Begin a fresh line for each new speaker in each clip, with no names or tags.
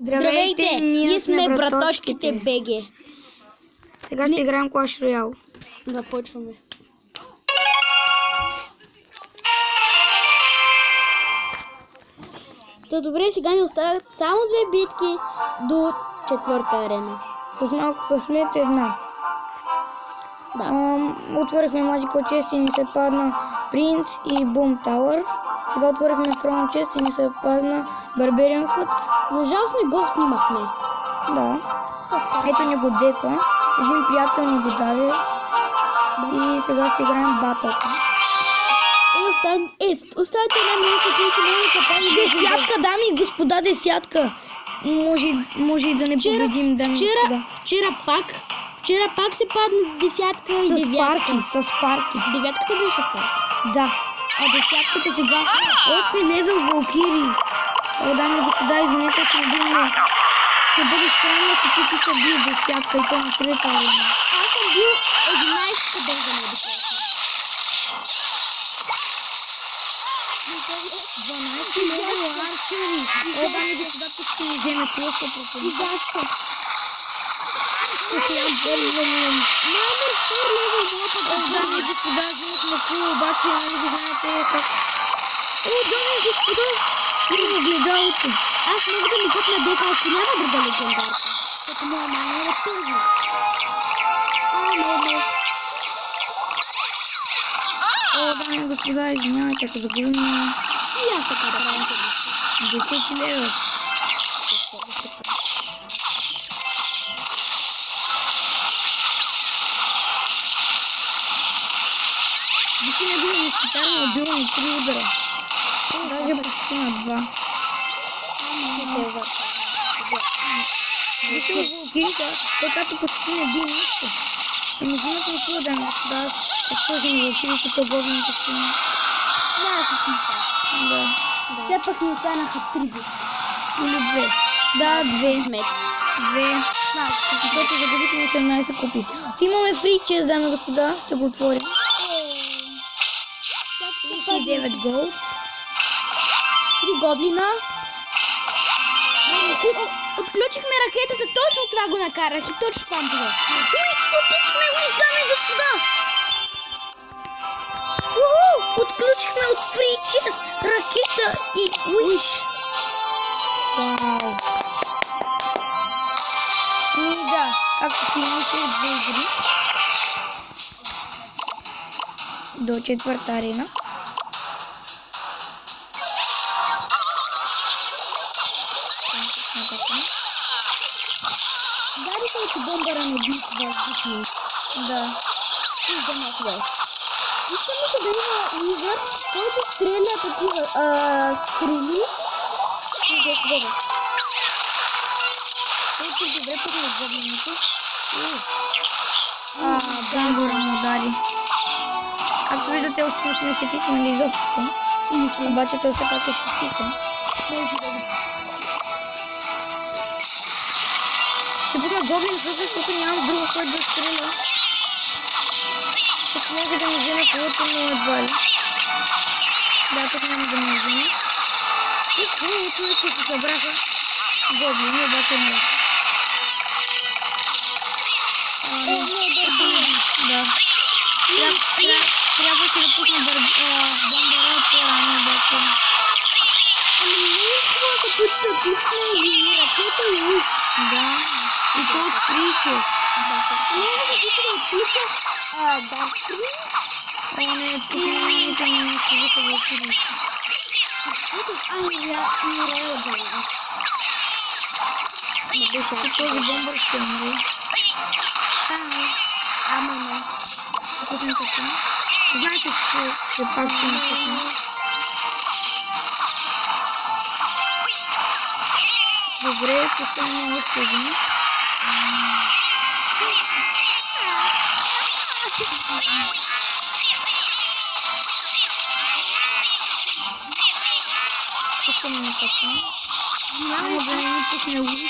Здравейте, ние сме браточките БГ.
Сега ще играем Clash Royale.
Започваме. То добре, сега ни оставят само 2 битки до 4-та арена.
С малко късмет една.
Да.
Отворихме Magical Chest и ни се падна Принц и Boom Tower. Сега отворихме Chrome Chest и ни се падна Barbarian Hut.
За жалост не го снимахме.
Да. Ето ни го дека. Един приятел ни го даде. И сега ще играем Battle.
Оставите една минута, които не да се падне.
Десятка, дами и господа, десятка. Може и да не победим, дами и господа.
Вчера пак се падна десятка и девятка.
С парки.
Девятката беше в парки.
Да. А десятката сега 8 левел Валкири. Дами и господа, извинете, ако не бил ще бъде странно, ако тук са бил десятка и то на трета арена.
Аз съм бил 11-та дълга на десятка.
12 левел арчери. Дами и господа, тук ще ни вземе просто пропълни.
Защо?
Ще ям бързано.
Мамер, 4 левел мапа.
Дами и господа, взимахме кул, обаче нали ви знаете как. Дами и господа, има гледалото.
Аз мога да ми купна дека, ако няма друга легендарка. Като моя мама е първи.
Дами и господа, извинявайте, ако загубим.
И аз така да правим
10 лева. Вики не бил на скитар, но бил на 3 удара. Даже почти на 2. Вики на Валкирика, той като почти не бил нищо. И не взимат никога, дами и господа, ако сложим Валкирите, то гоблините ще има.
Няма се смисъл.
Да.
Все пък ни останаха 3 битки.
Или 2. Да, 2.
Смет.
2. Защото загубихме 18 купи. Имаме фри чест, дами и господа, ще го отворим. 39 голд.
3 гоблина. Отключихме ракетата, точно това го накарах и точно това било.
Отключихме Уиш, дами и господа! Отключихме от фри чест ракета и Уиш. Вау! Да, както си мисля, 2 игри. До 4-та арена.
Дарите ли, че бомбара не би въздушни?
Да.
Искам ли се да има Уизър, който стреля такива стрели и да изгледа.
Ето добре пък на гоблините. Бомбара му удари. Както виждате, още не сме се пикнали изобщо. Обаче той все пак е шестица. Ще пукна гоблин, защото нямам друго, който да стреля. Тук може да ми вземе колото, но едва ли. Да, тук няма да ми вземе. И хубавото е, че се събраха гоблини, обаче не. Да. Трябваше да пусна бомбара по-рано, обаче.
Ами не е хубаво да пусна и ракета и лук.
Да. И то от причес.
Не е да отпуска Dark Prince.
Не, тук не се вика Валкири.
И Рояджа.
Този бомбар ще умре.
Ама не.
Пусна така. Знаете, че пак ще ми пусна. Добре, поставяме още един. Пускаме на така. Няма да не ни пусне Уиш,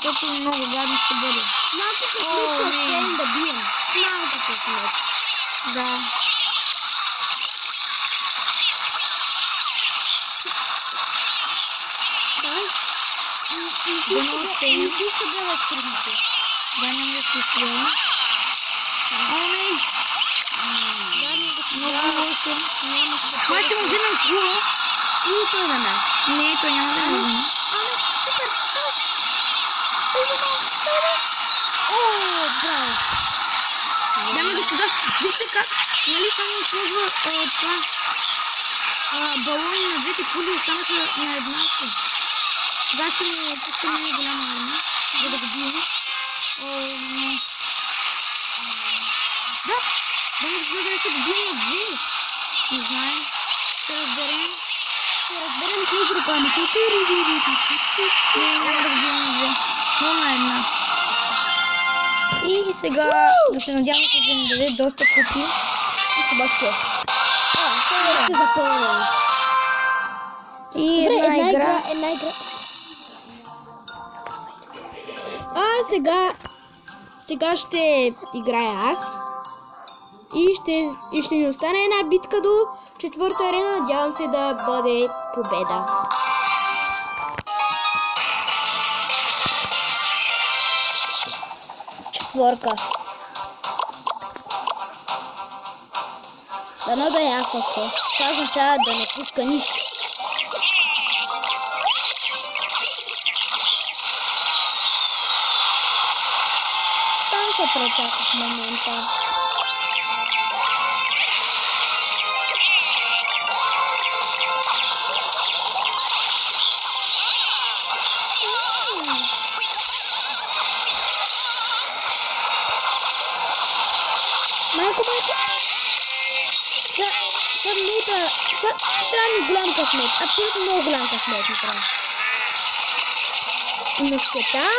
защото много гадно ще бъде.
Малко късмет ще успеем да бием. Малко късмет.
Да. Да не успеем.
Не си изтъблява скръбните.
Да, няма да се изстреля. О, не! Много лошо. Това ще му вземем кула.
И той на нас.
Не, той няма да ме вземе.
Супер! О, браво!
Дами и господа, вижте как, нали само използва това балони на двете кули останаха на едната. Сега ще му пускаме една голяма армия, за да го бием. Да, дами и господа, да се го бием на две. Не знаем. Ще разберем.
След рекламата.
Не, няма да го бием на две. Но на една. И сега да се надявам, че ще ни даде доста купи.
И хубав чест. Това ще запълня.
И една игра.
Сега ще играя аз. И ще ни остане една битка до четвърта арена. Надявам се да бъде победа. Четвърка. Дано да е ясно. Това означава да не пуска нищо. Там се пречака в момента. Малко. Трябва ми голям късмет. Абсолютно много голям късмет ми трябва. Мускетар.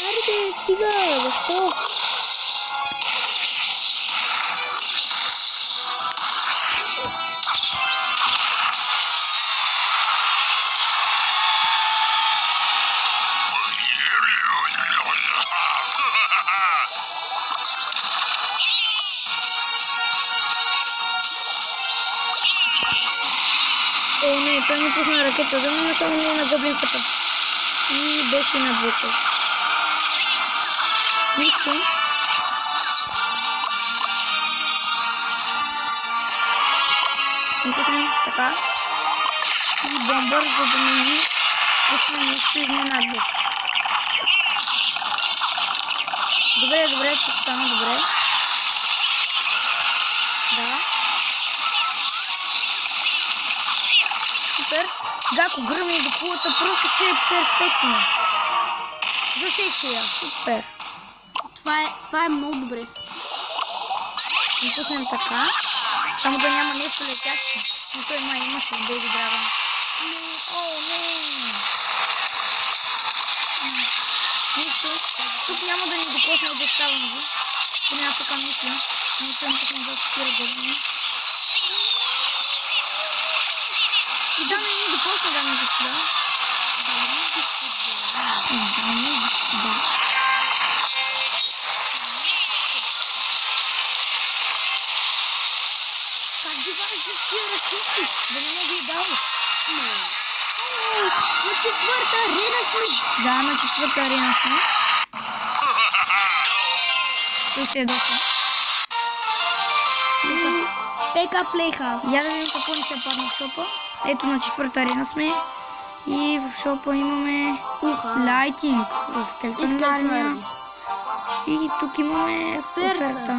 Айде, стига. Защо?
О, не, той ми пусна ракета, да но само не на гоблинката. И беше на двете. Нищо. Пуснем така. И бомбър, за да не ни пусне нещо изненадващо. Добре, тук стана добре. Да. Супер. Сега ако гръмне до кулата, просто ще е перфектно. Засече я. Супер.
Това е много добре.
И пуснем така. Само да няма нещо летящо. Но той имаше Бейби Драгон. Нищо. Тук няма да ни докосне обещавам ви. Поне аз така мисля. Но той не пък да спира години. И да не ни докосне, дами и господа. Как ги вариш тия ракети? Да не ме ги дал.
На четвърта арена сме.
Да, на четвърта арена сме. Тук ще е доста.
ПК Playhouse.
Я да видим какво ни се падна в шопа. Ето на четвърта арена сме. И в шопа имаме лайтинг. Скелетна армия. И тук имаме оферта.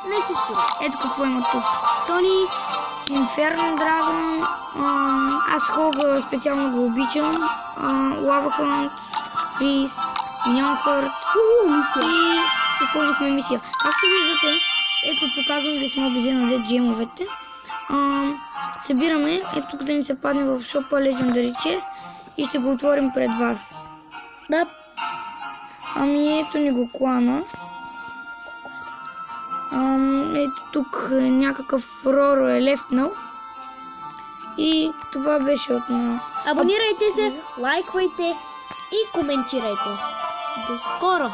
Не си според.
Ето какво има тук.
Тони.
Инферно Драгон. Аз Хога специално го обичам. Лава Хант. Фриз. Миньон Хорт. И изпълнихме мисия. Както виждате, ето показвам ви с мобизе на дед джемовете. Събираме, ето тук да ни се падне в шопа Legendary Chest и ще го отворим пред вас.
Да.
Ами ето ни го клана. Ето тук някакъв Роро е лефтнал. И това беше от нас.
Абонирайте се, лайквайте и коментирайте. До скоро!